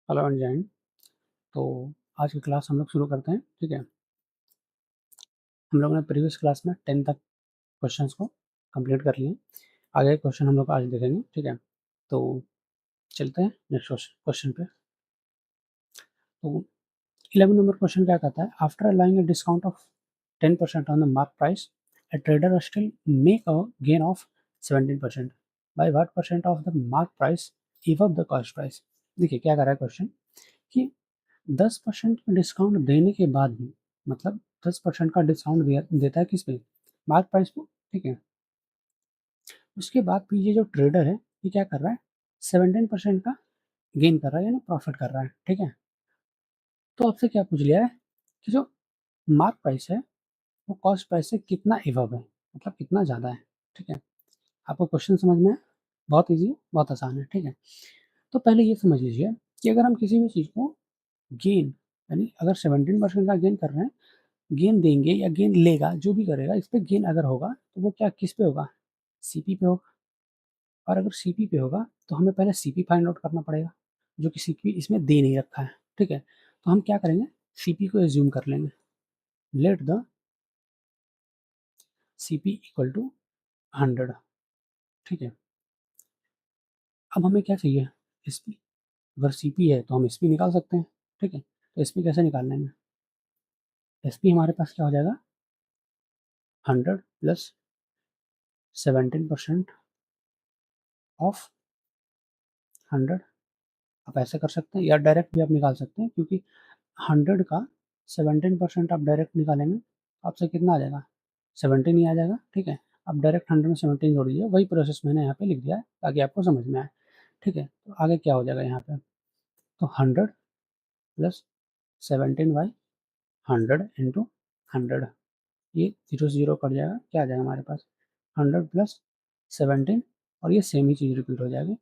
Hello and तो आज की क्लास हम लोग शुरू करते हैं। ठीक है, हम लोगों ने प्रीवियस क्लास में 10 तक क्वेश्चंस को कंप्लीट कर लिए। आगे क्वेश्चन हम लोग आज देखेंगे। ठीक है, तो चलते हैं नेक्स्ट क्वेश्चन पे। तो 11 नंबर क्वेश्चन क्या कहता है, after allowing a discount of 10% on the mark price a trader still make a gain of 17% by what percent of the mark price above the cost price। देखिए क्या कर रहा है क्वेश्चन कि 10% का डिस्काउंट देने के बाद भी, मतलब 10% का डिस्काउंट देता है किस पे, मार्क प्राइस को। ठीक है, उसके बाद भी ये जो ट्रेडर है ये क्या कर रहा है, 17% का गेन कर रहा है, यानी प्रॉफिट कर रहा है। ठीक है, तो आपसे क्या पूछ लिया है कि जो मार्क प्राइस है वो कॉस्ट प्राइस से कितना एवब है, मतलब कितना ज़्यादा है। ठीक है, आपको क्वेश्चन समझ में है? बहुत ईजी, बहुत आसान है। ठीक है, तो पहले ये समझ लीजिए कि अगर हम किसी भी चीज़ को गेन, यानी अगर 17% का गेन कर रहे हैं, गेन देंगे या गेन लेगा, जो भी करेगा, इस पे गेन अगर होगा तो वो क्या किस पे होगा, सीपी पे होगा। और अगर सीपी पे होगा तो हमें पहले सीपी फाइंड आउट करना पड़ेगा, जो कि सीपी इसमें दे नहीं रखा है। ठीक है, तो हम क्या करेंगे, सीपी को एज्यूम कर लेंगे, let the CP equal to 100। ठीक है, अब हमें क्या चाहिए, एसपी। अगर सीपी है तो हम एसपी निकाल सकते हैं। ठीक है, तो एसपी कैसे निकाल लेंगे, एसपी हमारे पास क्या हो जाएगा, 100 प्लस 17% ऑफ 100। आप ऐसे कर सकते हैं या डायरेक्ट भी आप निकाल सकते हैं, क्योंकि 100 का 17% आप डायरेक्ट निकालेंगे तो आपसे कितना आ जाएगा, 17 ही आ जाएगा। ठीक है, आप डायरेक्ट 100 में 17 जोड़ दीजिए, वही प्रोसेस मैंने यहाँ पे लिख दिया है ताकि आपको समझ में आए। ठीक है, तो आगे क्या हो जाएगा यहाँ पे, तो 100 प्लस 17 बाई 100 इंटू 100, ये जीरो से जीरो कट जाएगा, क्या आ जाएगा हमारे पास, 100 प्लस 17, और ये सेम ही चीज़ रिपीट हो जाएगी,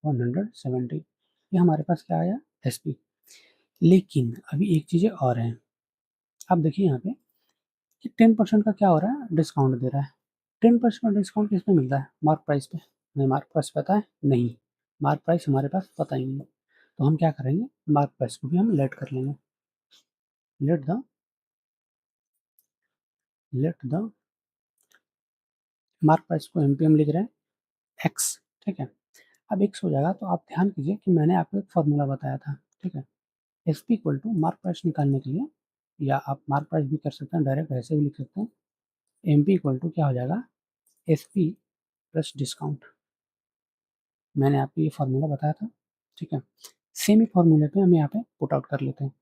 117। ये हमारे पास क्या आया, एस पी। लेकिन अभी एक चीज़ें और हैं, आप देखिए यहाँ पे कि 10% का क्या हो रहा है, डिस्काउंट दे रहा है। 10% का डिस्काउंट किस पे मिलता है, मार्क प्राइस पे। हमें मार्क प्राइस पता है नहीं, मार्क प्राइस हमारे पास पता ही नहीं, तो हम क्या करेंगे, मार्क प्राइस को भी हम लेट कर लेंगे, लेट द मार्क प्राइस को एमपीएम लिख रहे हैं एक्स। ठीक है, अब एक्स हो जाएगा तो आप ध्यान कीजिए कि मैंने आपको एक फॉर्मूला बताया था। ठीक है, S P equal to mark price निकालने के लिए, या आप मार्क प्राइस भी कर सकते हैं, डायरेक्ट ऐसे भी लिख सकते हैं, एम पी इक्वल टू क्या हो जाएगा, एस पी प्लस डिस्काउंट। मैंने आपको ये फार्मूला बताया था। ठीक है, सेम ही फार्मूले पे हम यहाँ पे पुट आउट कर लेते हैं,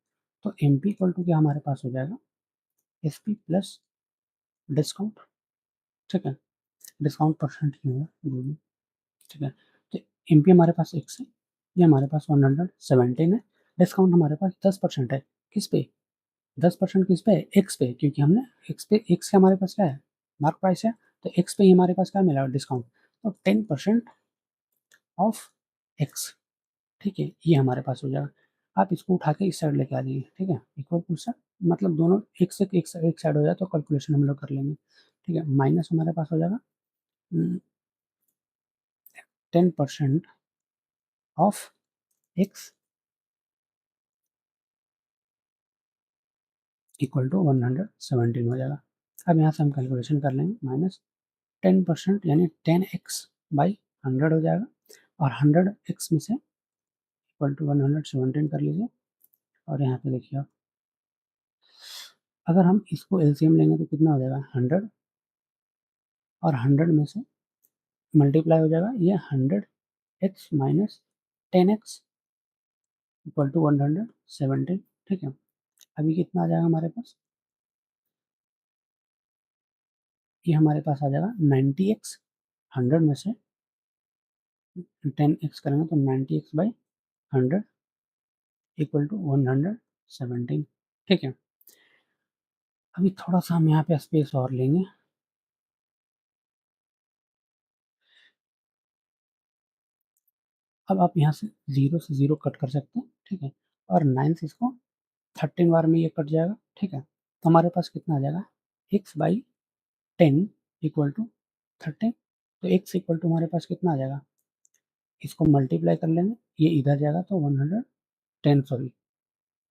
तो एम पी इक्वल टू क्या हमारे पास हो जाएगा, एस पी प्लस डिस्काउंट। ठीक है, डिस्काउंट परसेंट ही होगा दोनों। ठीक है, तो एम पी हमारे पास एक्स है, ये हमारे पास 117 है, डिस्काउंट हमारे पास 10% है, किस पे, 10% किस पे, एक्स पे, क्योंकि हमने एक्स पे, एक्स के हमारे पास क्या है, मार्क प्राइस है, तो एक्स पे ही हमारे पास क्या मिला, डिस्काउंट। तो 10% ऑफ एक्स। ठीक है, ये हमारे पास हो जाएगा। आप इसको उठा के इस साइड लेके आ जाइए। ठीक है, इक्वल टू साइड, मतलब दोनों एक से एक साइड हो जाए तो कैलकुलेशन हम लोग कर लेंगे। ठीक है, माइनस हमारे पास हो जाएगा 10% ऑफ एक्स इक्वल टू 117 हो जाएगा। अब यहाँ से हम कैलकुलेशन कर लेंगे, माइनस 10% यानी 10x बाई 100 हो जाएगा, और 100x में से इक्वल टू 117 कर लीजिए। और यहाँ पे देखिए, अगर हम इसको एलसीएम लेंगे तो कितना हो जाएगा, 100, और 100 में से मल्टीप्लाई हो जाएगा ये 100x minus 10x equal to 117। ठीक है, अभी कितना आ जाएगा हमारे पास, ये हमारे पास आ जाएगा 90x, 100 में से 10x करेंगे तो 90x बाई 100 इक्वल टू 117। ठीक है, अभी थोड़ा सा हम यहाँ पे स्पेस और लेंगे, अब आप यहाँ से 0 से 0 कट कर सकते हैं। ठीक है, और 9 से इसको 13 बार में ये कट जाएगा। ठीक है, तो हमारे पास कितना आ जाएगा, एक्स बाई 10 इक्वल टू 13, तो एक्स इक्वल टू हमारे पास कितना आ जाएगा, इसको मल्टीप्लाई कर लेंगे, ये इधर जाएगा तो 100 10 सॉरी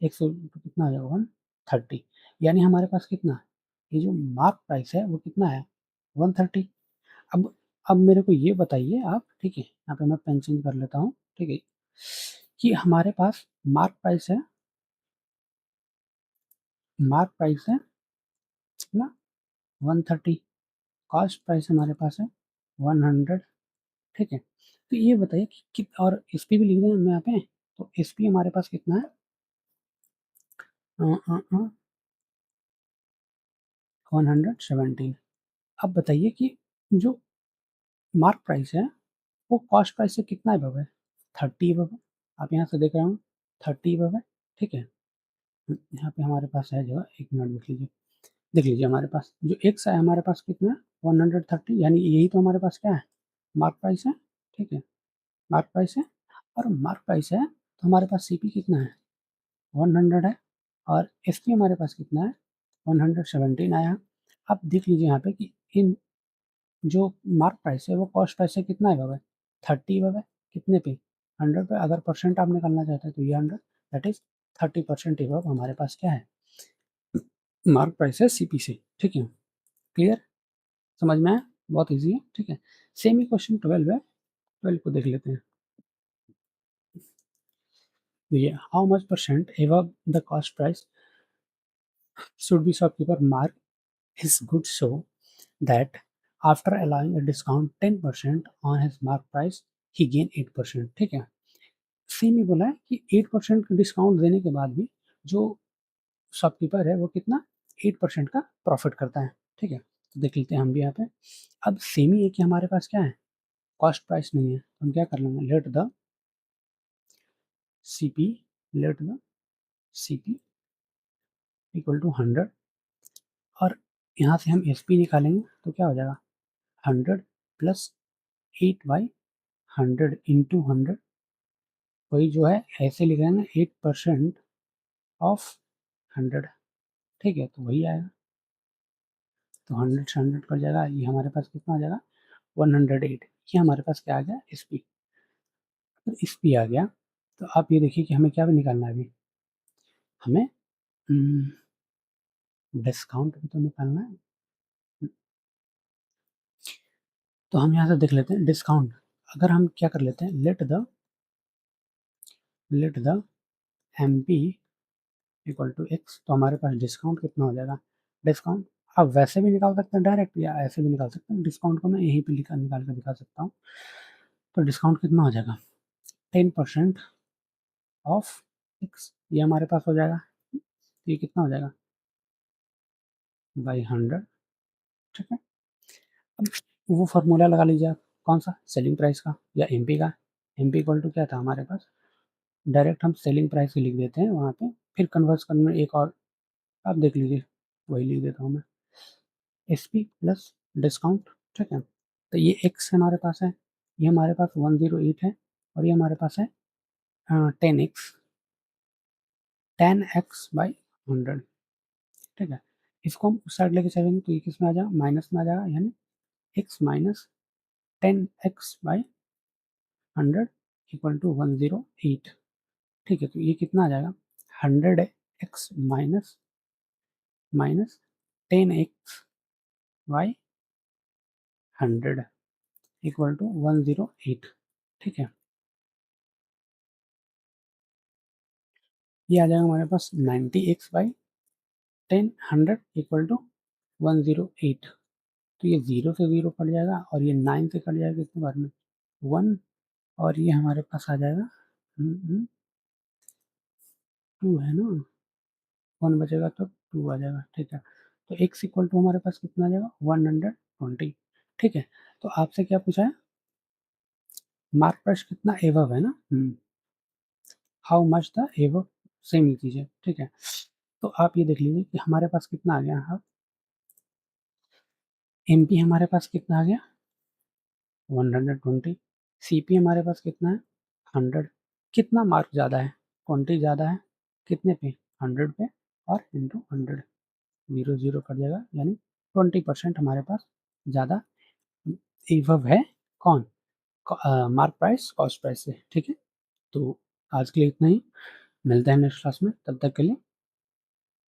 100 कितना आ जाएगा 130, यानी हमारे पास कितना, ये जो मार्क प्राइस है वो कितना है 130। अब मेरे को ये बताइए आप, ठीक है, यहाँ पे मैं पेन चेंज कर लेता हूँ, ठीक है, कि हमारे पास मार्क प्राइस है ना 130, कॉस्ट प्राइस हमारे पास है 100, ठीक है। तो ये बताइए कि और एस पी भी लिख दें हम यहाँ पे, तो एस पी हमारे पास कितना है 117। अब बताइए कि जो मार्क प्राइस है वो कॉस्ट प्राइस से कितना अबव है, 30 अबव है। आप यहाँ से देख रहे हो 30 अबव है, ठीक है। यहाँ पे हमारे पास है जो, एक मिनट देख लीजिए, देख लीजिए हमारे पास जो एक्स है हमारे पास कितना है 130, यानी यही तो हमारे पास क्या है मार्क प्राइस है, ठीक है, मार्क प्राइस है। और मार्क प्राइस है तो हमारे पास सी पी कितना है 100 है, और एस पी हमारे पास कितना है 117 आया। अब देख लीजिए यहाँ पे कि इन जो मार्क प्राइस है वो कॉस्ट प्राइस से कितना है 30 है, कितने पे 100 पे। अगर परसेंट आप निकालना चाहते हैं तो ये 100, दैट इज 30% एबव हमारे पास क्या है मार्क प्राइस है सीपी से, ठीक है। क्लियर, समझ में आया, बहुत इजी है, ठीक है। सेम ही क्वेश्चन 12 है, 12 को देख लेते हैं। ये how much percent above the cost price should be shopkeeper mark his goods so that after allowing a discount 10% on his mark price he gain 8%, ठीक है। सेम ही बोला है कि 8% का डिस्काउंट देने के बाद भी जो शॉपकीपर है वो कितना 8% का प्रॉफिट करता है, ठीक है। तो देख लेते हैं हम भी यहाँ पे। अब सेम ही है कि हमारे पास क्या है कॉस्ट प्राइस नहीं है, तो हम क्या कर लेंगे let the CP, let the CP equal to 100, और यहाँ से हम एस पी निकालेंगे तो क्या हो जाएगा 100 प्लस 8/100 इंटू 100, वही जो है ऐसे लिखेंगे 8% ऑफ 100, ठीक है, तो वही आएगा। तो 100 से 100 कट जाएगा, ये हमारे पास कितना आ जाएगा 108, ये हमारे पास क्या आ गया एस पी। अगर एस पी आ गया तो आप ये देखिए कि हमें क्या भी निकालना है अभी, हमें डिस्काउंट भी तो निकालना है। तो हम यहाँ से देख लेते हैं डिस्काउंट, अगर हम क्या कर लेते हैं let the M P equal to X, तो हमारे पास डिस्काउंट कितना हो जाएगा, डिस्काउंट आप वैसे भी निकाल सकते हैं डायरेक्ट, या ऐसे भी निकाल सकते हैं, डिस्काउंट को मैं यहीं पे निकाल कर दिखा सकता हूँ। तो डिस्काउंट कितना हो जाएगा 10% ऑफ एक्स, ये हमारे पास हो जाएगा, तो ये कितना हो जाएगा बाई 100, ठीक है। अब वो फार्मूला लगा लीजिए आप, कौन सा सेलिंग प्राइस का या एम पी का, एम पी इक्वल टू क्या था हमारे पास, डायरेक्ट हम सेलिंग प्राइस ही लिख देते हैं वहाँ पे, फिर कन्वर्स करने में एक और आप देख लीजिए, वही लिख देता हूँ मैं एस पी प्लस डिस्काउंट, ठीक है। तो ये एक्स हमारे पास है, ये हमारे पास 108 है, और ये हमारे पास है 10x, 10x/100, ठीक है। इसको हम उस साइड लेके चलेंगे तो ये किस में आ जाएगा माइनस में आ जाएगा, यानी x minus 10x/100 equal to 108, ठीक है। तो ये कितना आ जाएगा 100x minus 10x/100 equal to 108, ठीक है। ये आ जाएगा हमारे पास 90x/10 इक्वल टू 108। तो ये 0 से 0 कट जाएगा, और ये 9 से कट जाएगा कितने बार में 1, और ये हमारे पास आ जाएगा 2 है ना, 1 बचेगा तो 2 आ जाएगा, ठीक है। तो x इक्वल टू हमारे पास कितना आ जाएगा 120, ठीक है। तो आपसे क्या पूछा है मार्क प्राइस कितना एवव है ना, हाउ मच द एवव, सेम ही चीज़ है, ठीक है। तो आप ये देख लीजिए कि हमारे पास कितना आ गया, हाँ एम पी हमारे पास कितना आ गया 120, सी पी हमारे पास कितना है 100, कितना मार्क ज़्यादा है, क्वांटिटी ज़्यादा है, कितने पे 100 पे, और इंटू 100, 0 0 कट जाएगा, यानी 20% हमारे पास ज़्यादा एवव है, कौन मार्क प्राइस कॉस्ट प्राइस से, ठीक है। तो आज के लिए इतना ही। मिलते हैं नेक्स्ट क्लास में, तब तक के लिए